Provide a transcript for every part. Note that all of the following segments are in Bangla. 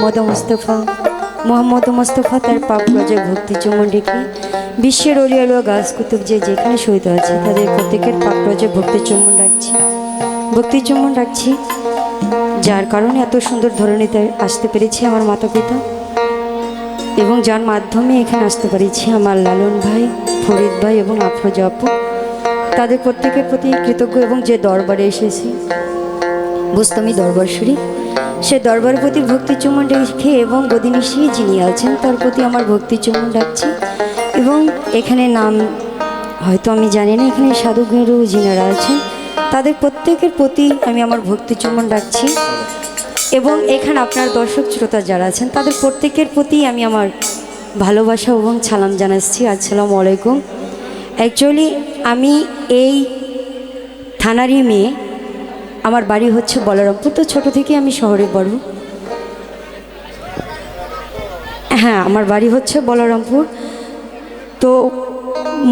মোহাম্মদ মুস্তফা তার পাক রজে ভক্তি চুমন রেখে বিশ্বের অলিয়ালো গাছ কুতুব যেখানে শহীদ আছে তাদের প্রত্যেকের পাক রজে ভক্তি চুমন রাখছি যার কারণে এত সুন্দর ধরনীতে আসতে পেরেছি আমার মাতা পিতা এবং যার মাধ্যমে এখানে আসতে পেরেছি আমার লালন ভাই, ফরিদ ভাই এবং আফরোজা আপু, তাদের প্রত্যেকের প্রতি কৃতজ্ঞ। এবং যে দরবারে এসেছি বুস্তমি দরবার শরীফ, সে দরবারের প্রতি ভক্তি চুমন রেখে এবং গদিনিশি যিনি আছেন তার প্রতি আমার ভক্তি চুমন রাখছি। এবং এখানে নাম হয়তো আমি জানি না, এখানে সাধুগুরু যিনারা আছেন তাদের প্রত্যেকের প্রতি আমি আমার ভক্তি চুমন রাখছি। এবং এখানে আপনার দর্শক শ্রোতা যারা আছেন তাদের প্রত্যেকের প্রতি আমি আমার ভালোবাসা এবং সালাম জানাচ্ছি। আসসালামু আলাইকুম। অ্যাকচুয়ালি আমি এই থানারই মেয়ে, আমার বাড়ি হচ্ছে বলরামপুর। তো ছোটো থেকে আমি শহরে বড়। হ্যাঁ, আমার বাড়ি হচ্ছে বলরামপুর। তো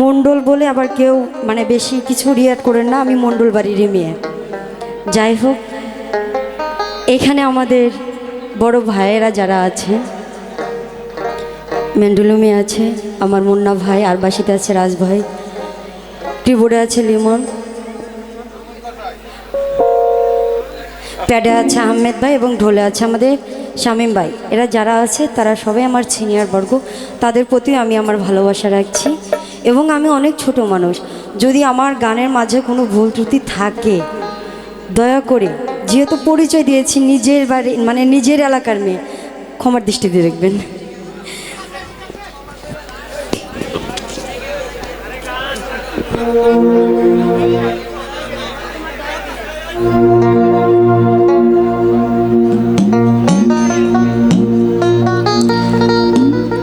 মণ্ডল বলে আবার কেউ মানে বেশি কিছু রিয়াক্ট করেন না, আমি মণ্ডল বাড়িরই মেয়ে। যাই হোক, এখানে আমাদের বড় ভাইয়েরা যারা আছে, মেন্ডুলু মেয়ে আছে, আমার মুন্না ভাই, আর বাসিতে আছে রাজ ভাই, কিবোর্ডে আছে লিমন, প্যাডে আছে আহমেদ ভাই এবং ঢোলে আছে আমাদের শামীম ভাই। এরা যারা আছে তারা সবাই আমার সিনিয়র বর্গ, তাদের প্রতি আমি আমার ভালোবাসা রাখছি। এবং আমি অনেক ছোট মানুষ, যদি আমার গানের মাঝে কোনো ভুল ত্রুটি থাকে দয়া করে, যেহেতু পরিচয় দিয়েছি নিজের বাড়ি মানে নিজের এলাকার মেয়ে, ক্ষমার দৃষ্টিতে দেখবেন।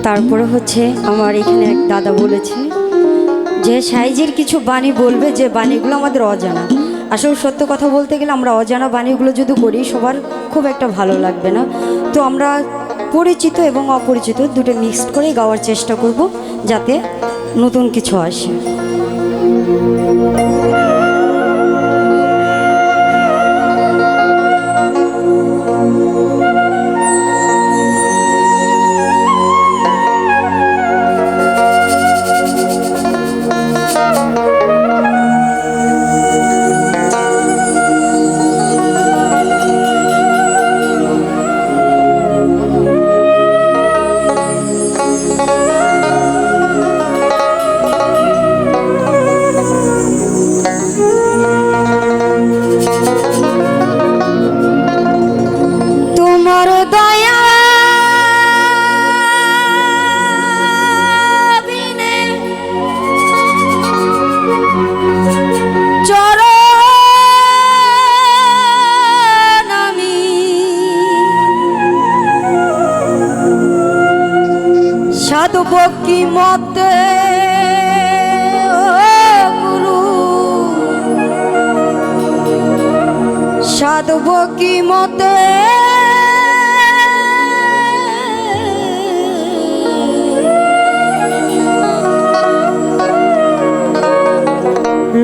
তারপরে হচ্ছে আমার এখানে এক দাদা বলেছে যে সাইজের কিছু বাণী বলবে, যে বাণীগুলো আমাদের অজানা। আসলে সত্য কথা বলতে গেলে আমরা অজানা বাণীগুলো যদি করি সবার খুব একটা ভালো লাগবে না। তো আমরা পরিচিত এবং অপরিচিত দুটো মিক্সড করে গাওয়ার চেষ্টা করব যাতে নতুন কিছু আসে। সাধব কি মতে গুরু, সাধব কি মতে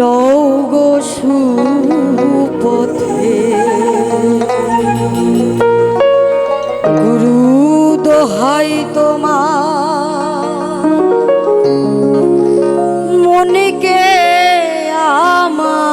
লৌগ সুপথে গুরু দোহাই তোমার মনকে আমার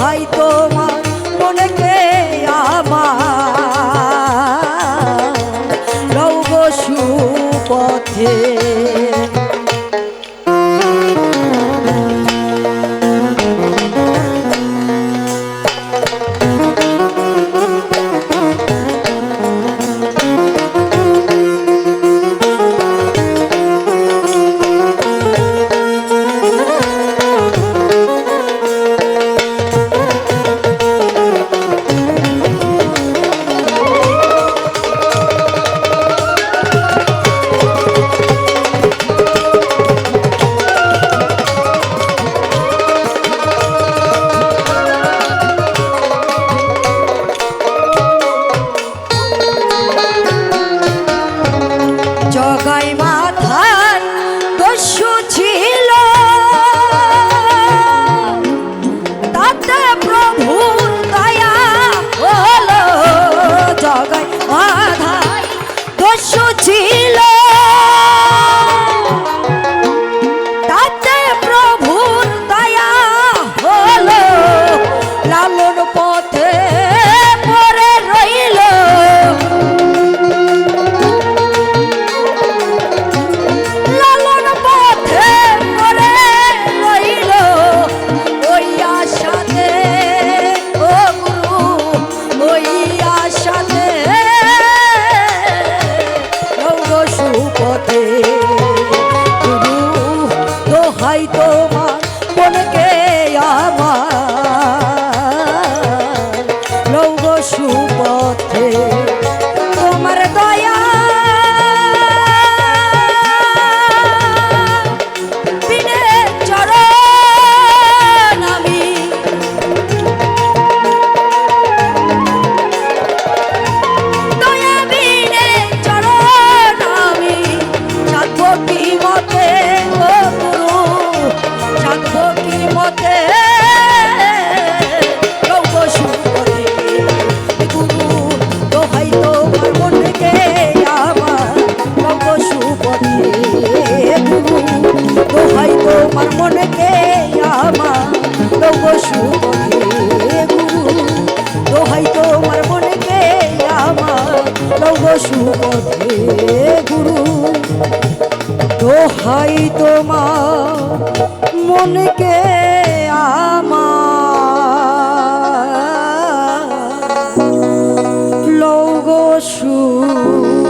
দোহাই তোমার মনকে আমার লও গো সুপথে। জগাই মাথায় দস্যু ছিল, তাতে প্রভুর দয়া হলো। জগাই মাথায় দস্যু ছিল, তাতে প্রভুর দয়া হলো। লালন পথে পরে রইল, দোহাই তোমার মনকে আমার লও গো সুপথে। তোমার দয়া বিনে চরণ আমি, দয়া বিনে চরণ আমি থাকবো কি মতে ও গুরু, থাকবো কি মতে লও গো সুপথে। গুরু দোহাই তোমার মনকে আমার লও গো সুপথে। গুরু দোহাই তোমার মনকে আমার লও গো সুপথে। গুরু দোহাই তোমার মনকে আমার লও গো সুপথে। গুরু দোহাই তোমার মনকে আমার লও গো সুপথে।